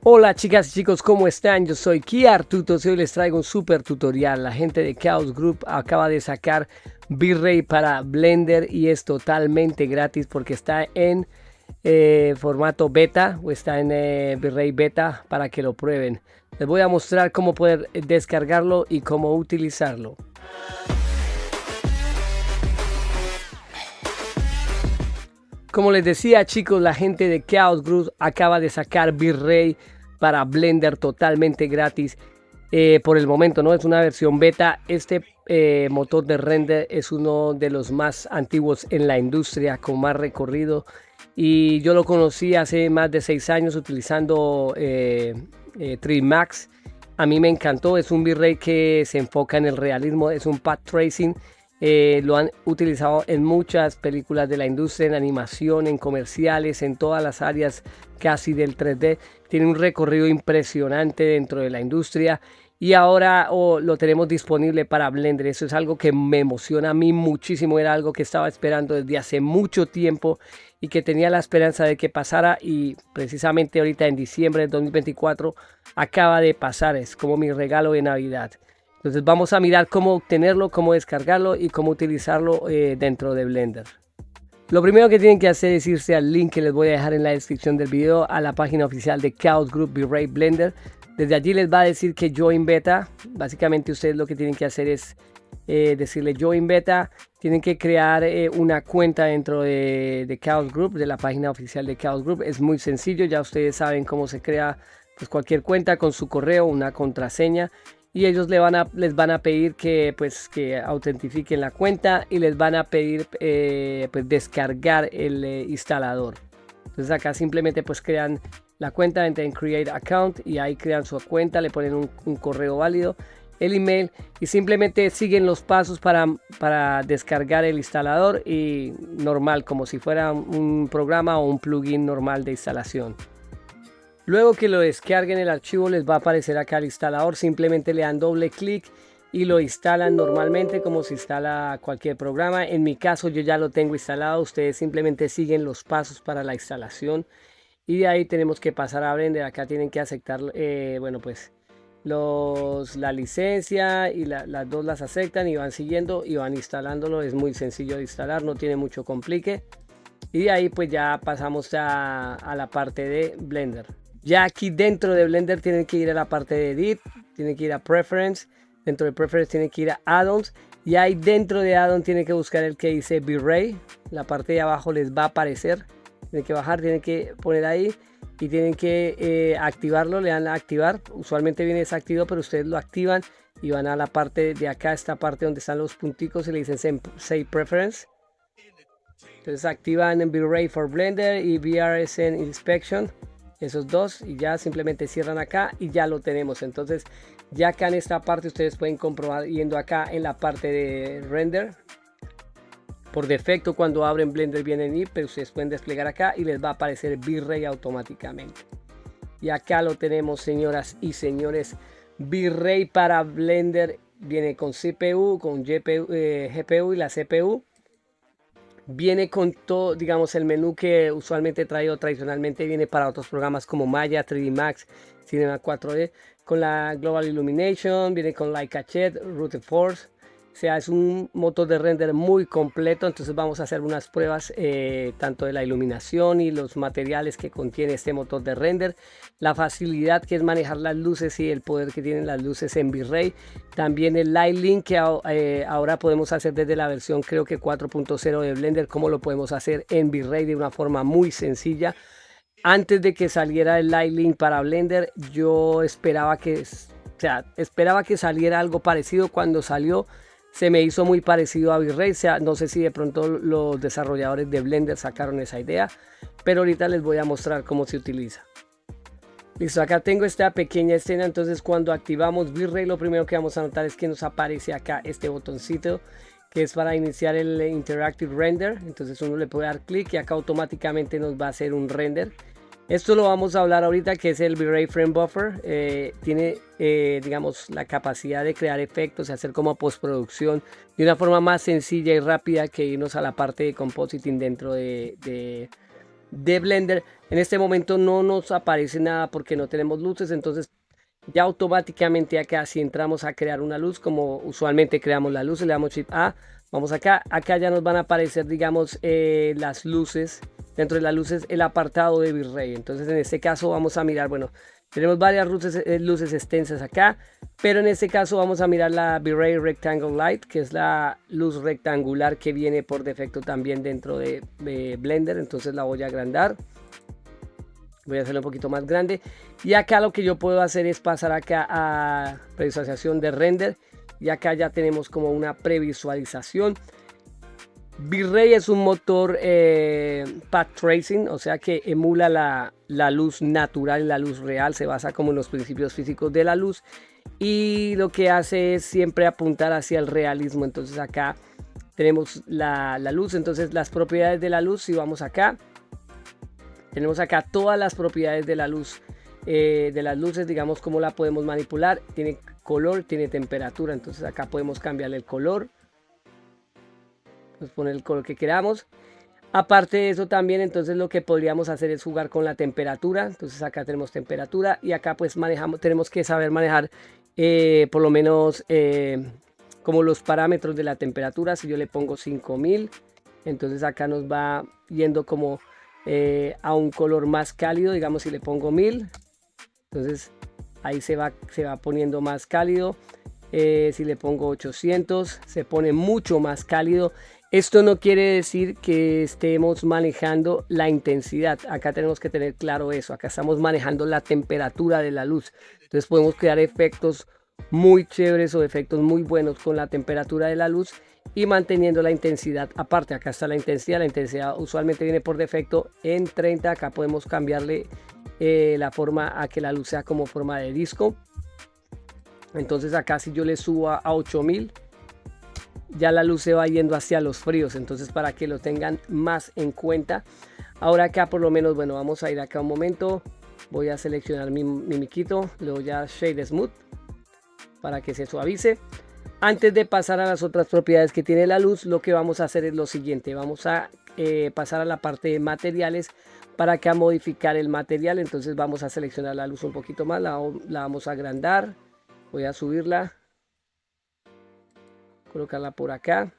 Hola chicas y chicos, ¿cómo están? Yo soy Kiar Tutos y hoy les traigo un super tutorial. La gente de Chaos Group acaba de sacar V-Ray para Blender y es totalmente gratis porque está en formato beta o está en V-Ray beta para que lo prueben. Les voy a mostrar cómo poder descargarlo y cómo utilizarlo. Como les decía chicos, la gente de Chaos Group acaba de sacar V-Ray para Blender totalmente gratis. Por el momento, ¿no? Es una versión beta. Este motor de render es uno de los más antiguos en la industria, con más recorrido. Y yo lo conocí hace más de 6 años utilizando 3D Max. A mí me encantó. Es un V-Ray que se enfoca en el realismo. Es un path tracing. Lo han utilizado en muchas películas de la industria, en animación, en comerciales, en todas las áreas casi del 3D. Tiene un recorrido impresionante dentro de la industria y ahora lo tenemos disponible para Blender. Eso es algo que me emociona a mí muchísimo. Era algo que estaba esperando desde hace mucho tiempo y que tenía la esperanza de que pasara, y precisamente ahorita en diciembre de 2024 acaba de pasar. Es como mi regalo de Navidad. Entonces vamos a mirar cómo obtenerlo, cómo descargarlo y cómo utilizarlo dentro de Blender. Lo primero que tienen que hacer es irse al link que les voy a dejar en la descripción del video, a la página oficial de Chaos Group V-Ray Blender. Desde allí les va a decir que Join Beta. Básicamente ustedes lo que tienen que hacer es decirle Join Beta. Tienen que crear una cuenta dentro de Chaos Group, de la página oficial de Chaos Group. Es muy sencillo, ya ustedes saben cómo se crea pues, cualquier cuenta con su correo, una contraseña. Y ellos les van a pedir que autentifiquen la cuenta y les van a pedir pues descargar el instalador. Entonces acá simplemente pues crean la cuenta, entran en Create Account y ahí crean su cuenta, le ponen un correo válido, el email y simplemente siguen los pasos para descargar el instalador, y normal, como si fuera un programa o un plugin normal de instalación. Luego que lo descarguen el archivo les va a aparecer acá el instalador. Simplemente le dan doble clic y lo instalan normalmente como se instala cualquier programa. En mi caso yo ya lo tengo instalado. Ustedes simplemente siguen los pasos para la instalación y de ahí tenemos que pasar a Blender. Acá tienen que aceptar, bueno pues la licencia, y las dos las aceptan y van siguiendo y van instalándolo. Es muy sencillo de instalar, no tiene mucho complique. Y de ahí pues ya pasamos a la parte de Blender. Ya aquí dentro de Blender tienen que ir a la parte de Edit, tienen que ir a Preference, dentro de Preference tienen que ir a Add-ons, y ahí dentro de Add-on tienen que buscar el que dice V-Ray. La parte de abajo les va a aparecer, tienen que bajar, tienen que poner ahí y tienen que activarlo, le dan a activar. Usualmente viene desactivado, pero ustedes lo activan y van a la parte de acá, esta parte donde están los punticos, y le dicen Save Preference. Entonces activan en V-Ray for Blender y VRSN Inspection, esos dos, y ya simplemente cierran acá y ya lo tenemos. Entonces ya acá en esta parte ustedes pueden comprobar yendo acá en la parte de render. Por defecto cuando abren Blender vienen ahí, pero ustedes pueden desplegar acá y les va a aparecer V-Ray automáticamente. Y acá lo tenemos, señoras y señores. V-Ray para Blender viene con CPU, con GPU y la CPU. Viene con todo, digamos, el menú que usualmente trae o tradicionalmente viene para otros programas como Maya, 3D Max, Cinema 4D, con la Global Illumination, viene con Light Cachet, Routed Force. O sea, es un motor de render muy completo. Entonces vamos a hacer unas pruebas tanto de la iluminación y los materiales que contiene este motor de render, la facilidad que es manejar las luces y el poder que tienen las luces en V-Ray, también el Light Link que ahora podemos hacer desde la versión creo que 4.0 de Blender, cómo lo podemos hacer en V-Ray de una forma muy sencilla. Antes de que saliera el Light Link para Blender, yo esperaba que saliera algo parecido. Cuando salió se me hizo muy parecido a V-Ray. O sea, no sé si de pronto los desarrolladores de Blender sacaron esa idea, pero ahorita les voy a mostrar cómo se utiliza. Listo, acá tengo esta pequeña escena. Entonces cuando activamos V-Ray, lo primero que vamos a notar es que nos aparece acá este botoncito que es para iniciar el Interactive Render. Entonces uno le puede dar clic y acá automáticamente nos va a hacer un render. Esto lo vamos a hablar ahorita, que es el V-Ray Frame Buffer. Tiene, digamos, la capacidad de crear efectos y hacer como postproducción de una forma más sencilla y rápida que irnos a la parte de compositing dentro de de Blender. En este momento no nos aparece nada porque no tenemos luces, entonces ya automáticamente acá si entramos a crear una luz, como usualmente creamos la luz, le damos Shift A, vamos acá ya nos van a aparecer, digamos, las luces. Dentro de las luces el apartado de V-Ray. Entonces en este caso vamos a mirar, bueno, tenemos varias luces extensas acá, pero en este caso vamos a mirar la V-Ray Rectangle Light, que es la luz rectangular que viene por defecto también dentro de Blender. Entonces la voy a agrandar, voy a hacerlo un poquito más grande, y acá lo que yo puedo hacer es pasar acá a previsualización de render, y acá ya tenemos como una previsualización. V-Ray es un motor path tracing, o sea que emula la luz natural y la luz real, se basa como en los principios físicos de la luz, y lo que hace es siempre apuntar hacia el realismo. Entonces acá tenemos la luz, entonces las propiedades de la luz, si vamos acá, tenemos acá todas las propiedades de la luz, de las luces, digamos cómo la podemos manipular. Tiene color, tiene temperatura, entonces acá podemos cambiarle el color, pues poner el color que queramos. Aparte de eso también, entonces lo que podríamos hacer es jugar con la temperatura. Entonces acá tenemos temperatura y acá pues tenemos que saber manejar por lo menos como los parámetros de la temperatura. Si yo le pongo 5000, entonces acá nos va yendo como a un color más cálido. Digamos si le pongo 1000, entonces ahí se va poniendo más cálido. Si le pongo 800, se pone mucho más cálido. Esto no quiere decir que estemos manejando la intensidad. Acá tenemos que tener claro eso. Acá estamos manejando la temperatura de la luz. Entonces podemos crear efectos muy chéveres o efectos muy buenos con la temperatura de la luz y manteniendo la intensidad aparte. Acá está la intensidad. La intensidad usualmente viene por defecto en 30. Acá podemos cambiarle la forma a que la luz sea como forma de disco. Entonces acá si yo le subo a 8000, ya la luz se va yendo hacia los fríos. Entonces para que lo tengan más en cuenta. Ahora acá por lo menos, bueno, vamos a ir acá un momento. Voy a seleccionar mi miquito, le doy a Shade Smooth para que se suavice. Antes de pasar a las otras propiedades que tiene la luz, lo que vamos a hacer es lo siguiente. Vamos a pasar a la parte de materiales para acá modificar el material. Entonces vamos a seleccionar la luz un poquito más, la vamos a agrandar. Voy a subirla, colocarla por acá.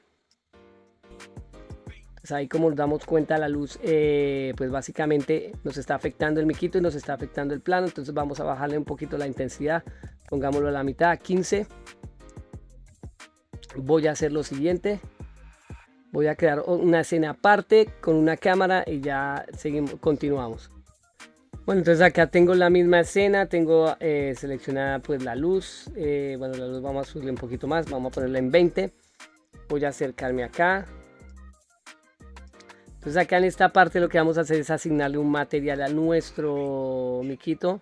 Pues ahí como nos damos cuenta la luz pues básicamente nos está afectando el miquito y nos está afectando el plano. Entonces vamos a bajarle un poquito la intensidad, pongámoslo a la mitad, a 15. Voy a hacer lo siguiente, voy a crear una escena aparte con una cámara y ya continuamos. Bueno, entonces acá tengo la misma escena, tengo seleccionada pues la luz. Bueno, la luz vamos a subirle un poquito más, vamos a ponerla en 20. Voy a acercarme acá. Entonces acá en esta parte lo que vamos a hacer es asignarle un material a nuestro miquito.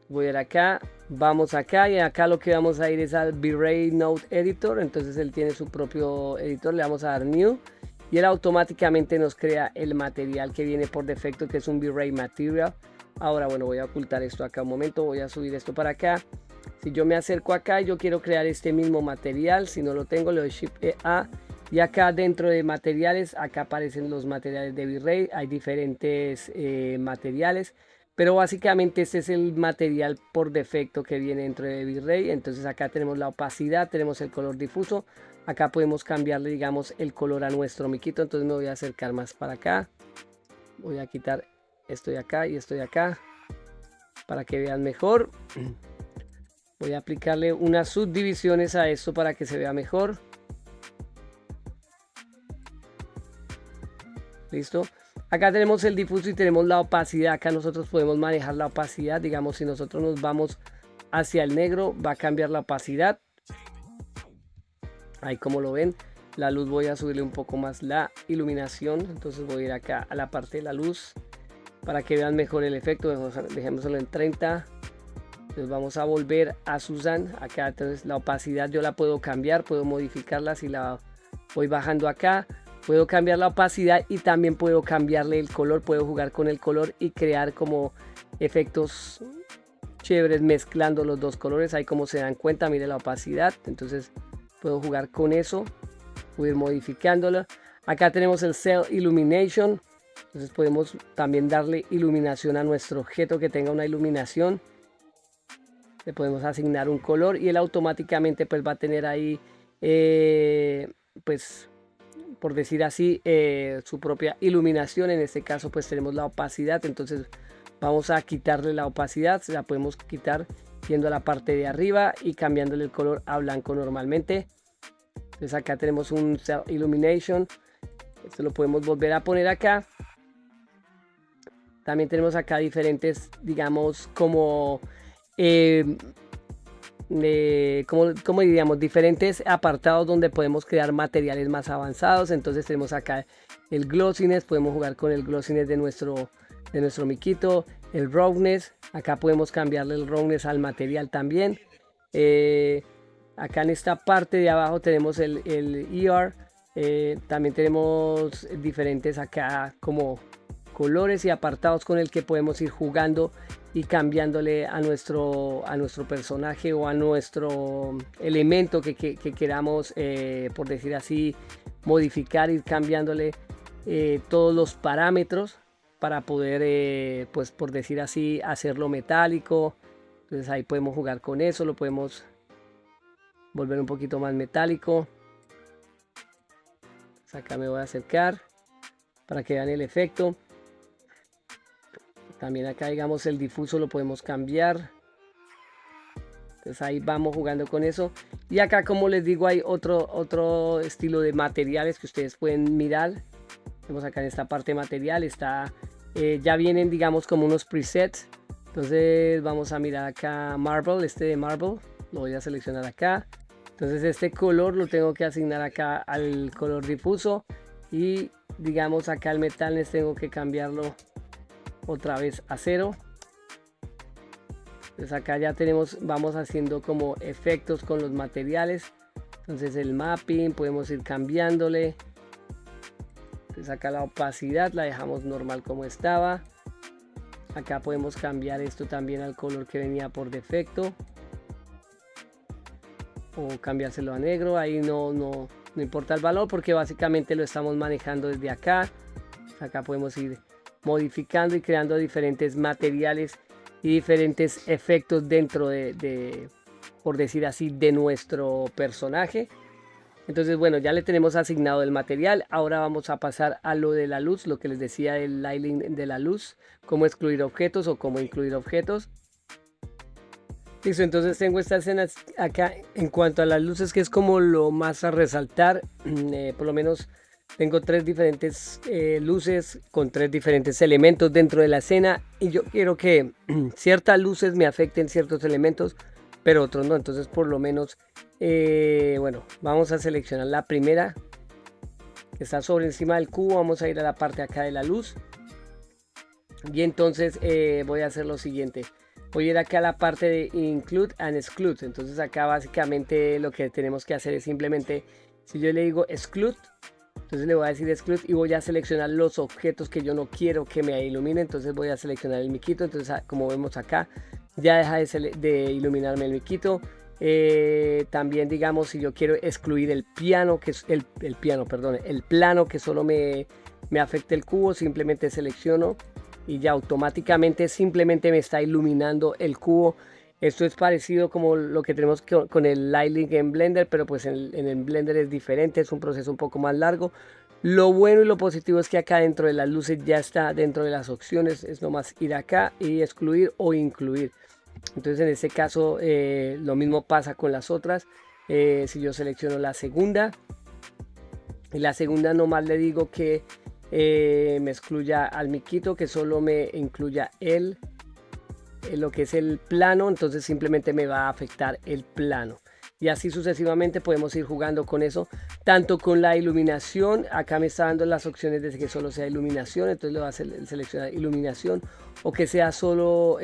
Voy a ir acá, vamos acá y acá lo que vamos a ir es al V-Ray Node Editor. Entonces él tiene su propio editor, le vamos a dar New. Y él automáticamente nos crea el material que viene por defecto, que es un V-Ray Material. Ahora, bueno, voy a ocultar esto acá un momento, voy a subir esto para acá. Si yo me acerco acá, yo quiero crear este mismo material. Si no lo tengo, le doy Shift A. Y acá dentro de materiales, acá aparecen los materiales de V-Ray. Hay diferentes materiales. Pero básicamente este es el material por defecto que viene dentro de V-Ray. Entonces acá tenemos la opacidad, tenemos el color difuso. Acá podemos cambiarle, digamos, el color a nuestro miquito. Entonces me voy a acercar más para acá. Voy a quitar esto de acá y esto de acá para que vean mejor. Voy a aplicarle unas subdivisiones a esto para que se vea mejor. Listo. Acá tenemos el difuso y tenemos la opacidad. Acá nosotros podemos manejar la opacidad. Digamos, si nosotros nos vamos hacia el negro, va a cambiar la opacidad. Ahí como lo ven, la luz voy a subirle un poco más la iluminación. Entonces voy a ir acá a la parte de la luz para que vean mejor el efecto. Dejémoslo en 30. Entonces vamos a volver a Susan. Acá entonces la opacidad yo la puedo cambiar, puedo modificarla. Si la voy bajando acá, puedo cambiar la opacidad y también puedo cambiarle el color. Puedo jugar con el color y crear como efectos chéveres mezclando los dos colores. Ahí como se dan cuenta, mire la opacidad. Entonces puedo jugar con eso, puedo ir modificándola. Acá tenemos el Cell Illumination. Entonces podemos también darle iluminación a nuestro objeto que tenga una iluminación. Le podemos asignar un color y él automáticamente pues va a tener ahí pues por decir así su propia iluminación. En este caso pues tenemos la opacidad, entonces vamos a quitarle la opacidad, la podemos quitar yendo a la parte de arriba y cambiándole el color a blanco normalmente. Entonces acá tenemos un Cell Illumination, esto lo podemos volver a poner acá. También tenemos acá diferentes, digamos, como diríamos, diferentes apartados donde podemos crear materiales más avanzados. Entonces tenemos acá el glossiness, podemos jugar con el glossiness de nuestro miquito, el roughness, acá podemos cambiarle el roughness al material también. Acá en esta parte de abajo tenemos el ER, también tenemos diferentes acá como colores y apartados con el que podemos ir jugando y cambiándole a nuestro personaje o a nuestro elemento que queramos, por decir así, modificar, ir cambiándole todos los parámetros para poder, pues por decir así, hacerlo metálico. Entonces ahí podemos jugar con eso, lo podemos volver un poquito más metálico. Pues acá me voy a acercar para que vean el efecto. También acá, digamos, el difuso lo podemos cambiar. Entonces ahí vamos jugando con eso. Y acá, como les digo, hay otro estilo de materiales que ustedes pueden mirar. Vemos acá en esta parte de material, está, ya vienen, digamos, como unos presets. Entonces vamos a mirar acá Marble, este de Marble. Lo voy a seleccionar acá. Entonces este color lo tengo que asignar acá al color difuso. Y digamos acá el metal les tengo que cambiarlo otra vez a 0. Entonces acá ya tenemos, vamos haciendo como efectos con los materiales. Entonces el mapping podemos ir cambiándole. Entonces acá la opacidad la dejamos normal como estaba. Acá podemos cambiar esto también al color que venía por defecto, o cambiárselo a negro. Ahí no importa el valor porque básicamente lo estamos manejando desde acá. Acá podemos ir modificando y creando diferentes materiales y diferentes efectos dentro de por decir así, de nuestro personaje. Entonces bueno, ya le tenemos asignado el material. Ahora vamos a pasar a lo de la luz, lo que les decía del lighting de la luz, cómo excluir objetos o cómo incluir objetos. Listo, entonces tengo esta escena acá en cuanto a las luces, que es como lo más a resaltar. Por lo menos tengo 3 diferentes luces con 3 diferentes elementos dentro de la escena, y yo quiero que ciertas luces me afecten ciertos elementos, pero otros no. Entonces por lo menos, bueno, vamos a seleccionar la primera que está sobre encima del cubo. Vamos a ir a la parte acá de la luz y entonces voy a hacer lo siguiente. Voy a ir acá a la parte de Include and Exclude. Entonces acá básicamente lo que tenemos que hacer es simplemente, si yo le digo Exclude, entonces le voy a decir Exclude y voy a seleccionar los objetos que yo no quiero que me iluminen. Entonces voy a seleccionar el miquito. Entonces como vemos acá, ya deja de iluminarme el miquito. También, digamos, si yo quiero excluir el piano, que es el plano que solo me afecte el cubo, simplemente selecciono y ya automáticamente simplemente me está iluminando el cubo. Esto es parecido como lo que tenemos con el lighting en Blender, pero pues en el Blender es diferente, es un proceso un poco más largo. Lo bueno y lo positivo es que acá dentro de las luces ya está dentro de las opciones, es nomás ir acá y excluir o incluir. Entonces en este caso lo mismo pasa con las otras. Si yo selecciono la segunda, y la segunda nomás le digo que me excluya al miquito, que solo me incluya lo que es el plano, entonces simplemente me va a afectar el plano. Y así sucesivamente podemos ir jugando con eso, tanto con la iluminación. Acá me está dando las opciones de que solo sea iluminación, entonces le voy a seleccionar iluminación, o que sea solo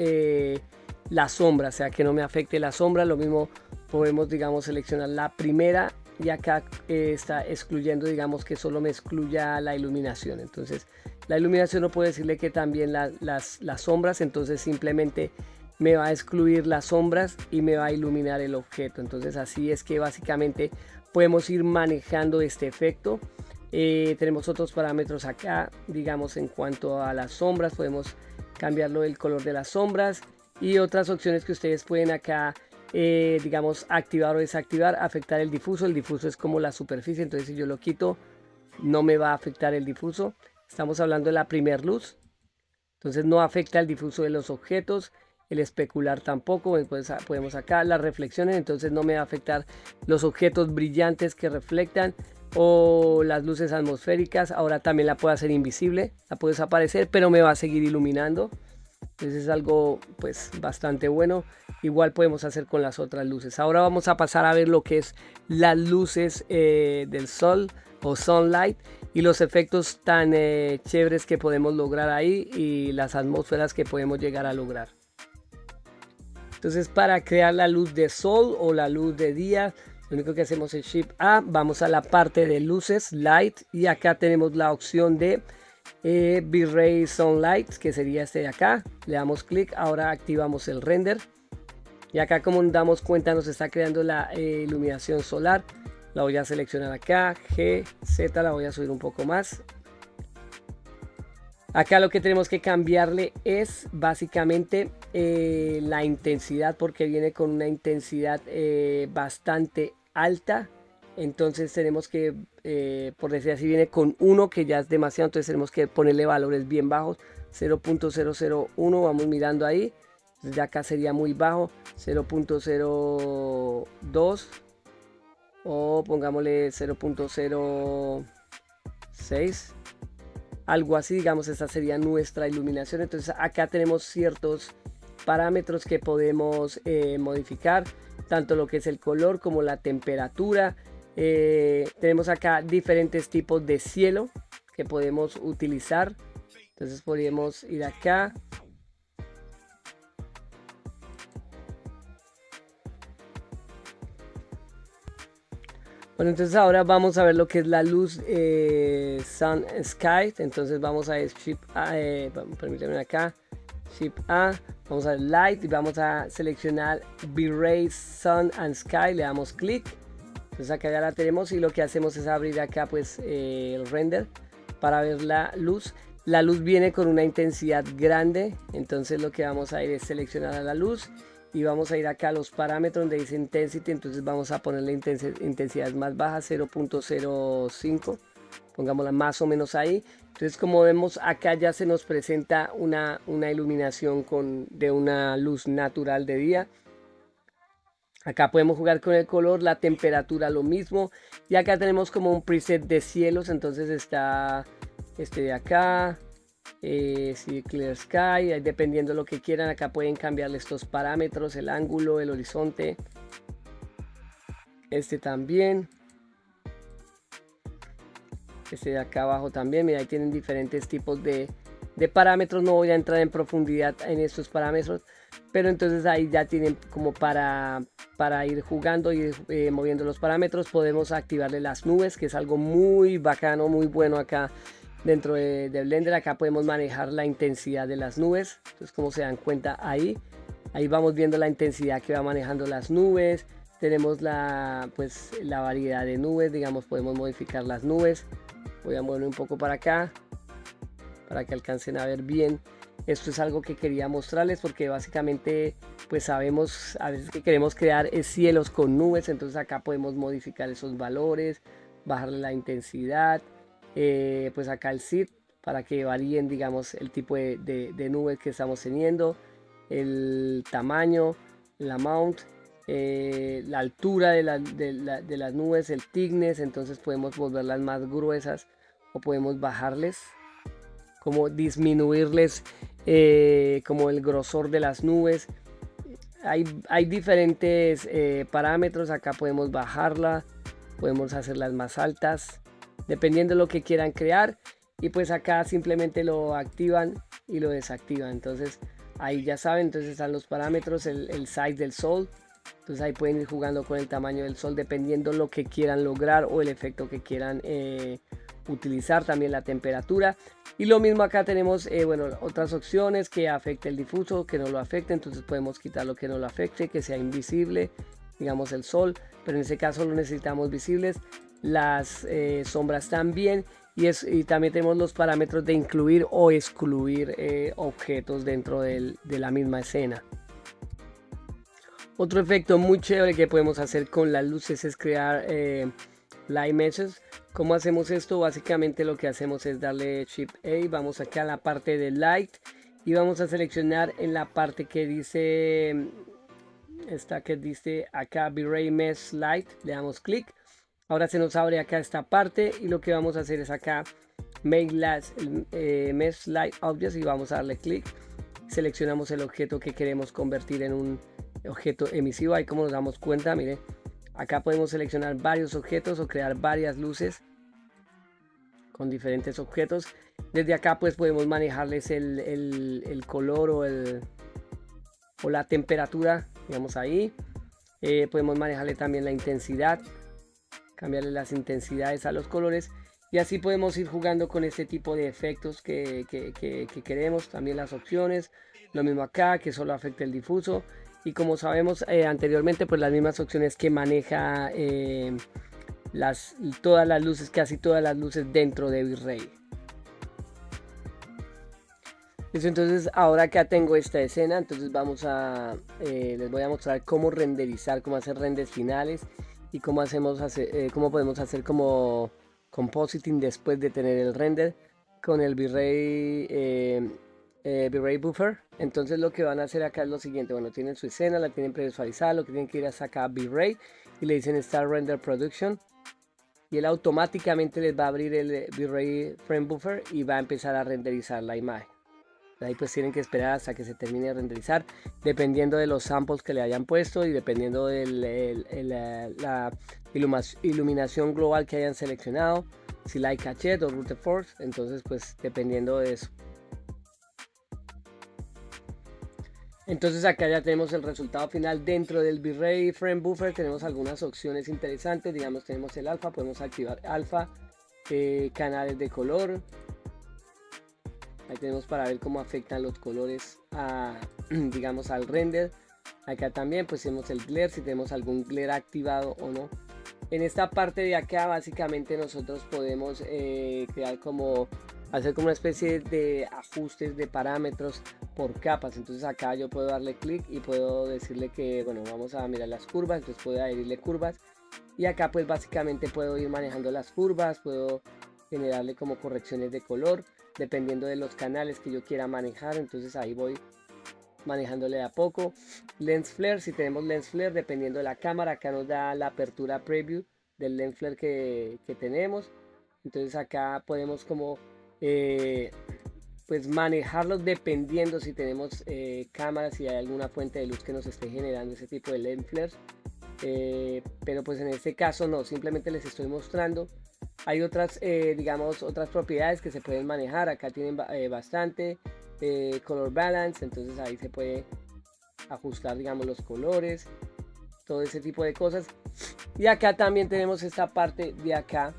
la sombra, o sea que no me afecte la sombra. Lo mismo podemos, digamos, seleccionar la primera, y acá está excluyendo, digamos, que solo me excluya la iluminación. Entonces la iluminación no puedo decirle que también las sombras, entonces simplemente me va a excluir las sombras y me va a iluminar el objeto. Entonces así es que básicamente podemos ir manejando este efecto. Tenemos otros parámetros acá, digamos en cuanto a las sombras, podemos cambiarlo el color de las sombras y otras opciones que ustedes pueden acá, digamos, activar o desactivar. Afectar el difuso es como la superficie, entonces si yo lo quito no me va a afectar el difuso. Estamos hablando de la primer luz, entonces no afecta el difuso de los objetos. El especular tampoco, pues podemos sacar las reflexiones, entonces no me va a afectar los objetos brillantes que reflectan o las luces atmosféricas. Ahora también la puedo hacer invisible, la puedo desaparecer, pero me va a seguir iluminando. Entonces es algo pues bastante bueno. Igual podemos hacer con las otras luces. Ahora vamos a pasar a ver lo que es las luces del sol o sunlight y los efectos tan chéveres que podemos lograr ahí y las atmósferas que podemos llegar a lograr. Entonces, para crear la luz de sol o la luz de día, lo único que hacemos es Shift A, vamos a la parte de luces, light, y acá tenemos la opción de V-Ray Sunlight, que sería este de acá. Le damos clic, ahora activamos el render. Y acá, como nos damos cuenta, nos está creando la iluminación solar. La voy a seleccionar acá, G, Z, la voy a subir un poco más. Acá lo que tenemos que cambiarle es básicamente la intensidad, porque viene con una intensidad bastante alta. Entonces tenemos que, por decir así, viene con 1 que ya es demasiado, entonces tenemos que ponerle valores bien bajos. 0.001, vamos mirando ahí. Desde acá sería muy bajo. 0.02 o pongámosle 0.06. Algo así, digamos, esta sería nuestra iluminación. Entonces acá tenemos ciertos parámetros que podemos modificar, tanto lo que es el color como la temperatura. Tenemos acá diferentes tipos de cielo que podemos utilizar. Entonces podríamos ir acá. Bueno, entonces ahora vamos a ver lo que es la luz Sun Sky. Entonces vamos a Shift A, permítanme acá, Shift A, vamos a Light y vamos a seleccionar V-Ray Sun and Sky, le damos clic. Entonces acá ya la tenemos y lo que hacemos es abrir acá pues el render para ver la luz. La luz viene con una intensidad grande, entonces lo que vamos a ir es seleccionar a la luz. Y vamos a ir acá a los parámetros donde dice Intensity, entonces vamos a poner la intensidad más baja, 0.05, pongámosla más o menos ahí. Entonces, como vemos acá ya se nos presenta una iluminación de una luz natural de día. Acá podemos jugar con el color, la temperatura lo mismo. Y acá tenemos como un preset de cielos, entonces está este de acá. Sí, Clear Sky, dependiendo de lo que quieran. Acá pueden cambiarle estos parámetros, el ángulo, el horizonte, este también, este de acá abajo también. Mira, ahí tienen diferentes tipos de parámetros. No voy a entrar en profundidad en estos parámetros, pero entonces ahí ya tienen como para ir jugando y moviendo los parámetros. Podemos activarle las nubes, que es algo muy bacano, muy bueno acá dentro de Blender. Acá podemos manejar la intensidad de las nubes. Entonces, como se dan cuenta ahí vamos viendo la intensidad que va manejando las nubes. Tenemos la variedad de nubes, digamos, podemos modificar las nubes. Voy a moverme un poco para acá para que alcancen a ver bien. Esto es algo que quería mostrarles porque básicamente pues sabemos a veces que queremos crear cielos con nubes, entonces acá podemos modificar esos valores, bajarle la intensidad. Pues acá el seed para que varíen, digamos, el tipo de nubes que estamos teniendo, el tamaño, la mount, la altura de las nubes, el thickness. Entonces podemos volverlas más gruesas o podemos bajarles, como disminuirles como el grosor de las nubes. Hay diferentes parámetros. Acá podemos bajarla, podemos hacerlas más altas dependiendo de lo que quieran crear, y pues acá simplemente lo activan y lo desactivan. Entonces ahí ya saben, entonces están los parámetros, el size del sol. Entonces ahí pueden ir jugando con el tamaño del sol dependiendo lo que quieran lograr o el efecto que quieran utilizar. También la temperatura, y lo mismo acá tenemos bueno, otras opciones, que afecte el difuso, que no lo afecte. Entonces podemos quitar lo que no lo afecte, que sea invisible, digamos el sol, pero en este caso lo necesitamos visibles. las sombras también. Y también tenemos los parámetros de incluir o excluir objetos dentro de la misma escena. Otro efecto muy chévere que podemos hacer con las luces es crear light meshes. ¿Cómo hacemos esto? Básicamente lo que hacemos es darle Shift A, vamos acá a la parte de Light y vamos a seleccionar en la parte que dice, esta que dice acá V-Ray Mesh Light, le damos clic. Ahora se nos abre acá esta parte y lo que vamos a hacer es acá Make Mesh Light Objects y vamos a darle clic. Seleccionamos el objeto que queremos convertir en un objeto emisivo. Ahí como nos damos cuenta, mire, acá podemos seleccionar varios objetos o crear varias luces con diferentes objetos. Desde acá pues podemos manejarles el color o la temperatura, digamos ahí. Podemos manejarle también la intensidad, cambiarle las intensidades a los colores. Y así podemos ir jugando con este tipo de efectos que queremos. También las opciones, lo mismo acá, que solo afecta el difuso. Y como sabemos anteriormente, pues las mismas opciones que maneja todas las luces, casi todas las luces dentro de V-Ray. Entonces ahora acá tengo esta escena, entonces les voy a mostrar cómo renderizar, cómo hacer renders finales y cómo podemos hacer como compositing después de tener el render con el V-Ray Buffer. Entonces lo que van a hacer acá es lo siguiente, bueno, tienen su escena, la tienen previsualizada, lo que tienen que ir es acá a V-Ray y le dicen Start Render Production y él automáticamente les va a abrir el V-Ray Frame Buffer y va a empezar a renderizar la imagen. Ahí pues tienen que esperar hasta que se termine de renderizar, dependiendo de los samples que le hayan puesto y dependiendo de la iluminación global que hayan seleccionado, si Light Cachet o Route Force, entonces pues dependiendo de eso. Entonces acá ya tenemos el resultado final dentro del V-Ray Frame Buffer. Tenemos algunas opciones interesantes, digamos tenemos el alfa, podemos activar alfa, canales de color. Ahí tenemos para ver cómo afectan los colores digamos al render. Acá también pues tenemos el glare, si tenemos algún glare activado o no. En esta parte de acá básicamente nosotros podemos hacer como una especie de ajustes de parámetros por capas. Entonces acá yo puedo darle clic y puedo decirle que bueno, vamos a mirar las curvas, entonces puedo adherirle curvas y acá pues básicamente puedo ir manejando las curvas, puedo generarle como correcciones de color dependiendo de los canales que yo quiera manejar. Entonces ahí voy manejándole de a poco. Lens flare, si tenemos lens flare dependiendo de la cámara, acá nos da la apertura preview del lens flare que tenemos. Entonces acá podemos como pues manejarlos dependiendo si tenemos cámaras, si hay alguna fuente de luz que nos esté generando ese tipo de lens flares. Pero pues en este caso no, simplemente les estoy mostrando. Hay otras, digamos, otras propiedades que se pueden manejar. Acá tienen bastante color balance, entonces ahí se puede ajustar, digamos, los colores, todo ese tipo de cosas. Y acá también tenemos esta parte de acá,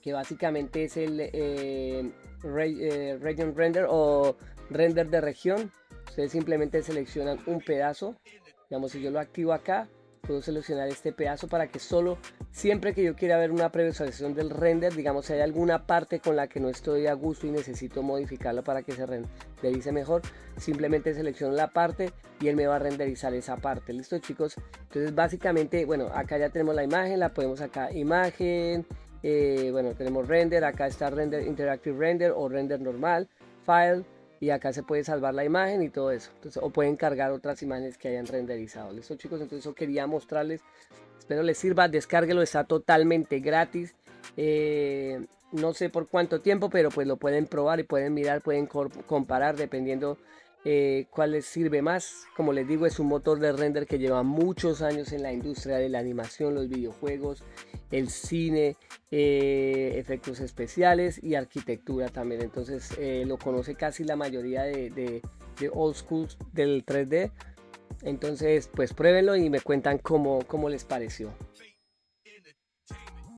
que básicamente es el Region Render o render de región. Ustedes simplemente seleccionan un pedazo. Digamos, si yo lo activo acá, puedo seleccionar este pedazo para que solo siempre que yo quiera ver una previsualización del render, digamos si hay alguna parte con la que no estoy a gusto y necesito modificarla para que se renderice mejor, simplemente selecciono la parte y él me va a renderizar esa parte. Listo chicos, entonces básicamente bueno, acá ya tenemos la imagen, la podemos acá imagen, bueno, tenemos render, acá está render, interactive render o render normal, file, y acá se puede salvar la imagen y todo eso. Entonces, o pueden cargar otras imágenes que hayan renderizado. Listo chicos, entonces eso quería mostrarles. Espero les sirva, descárguelo, está totalmente gratis. No sé por cuánto tiempo, pero pues lo pueden probar y pueden mirar, pueden comparar dependiendo cuál les sirve más. Como les digo, es un motor de render que lleva muchos años en la industria de la animación, los videojuegos, el cine, efectos especiales y arquitectura también. Entonces lo conoce casi la mayoría de old schools del 3D. Entonces pues pruébenlo y me cuentan cómo les pareció.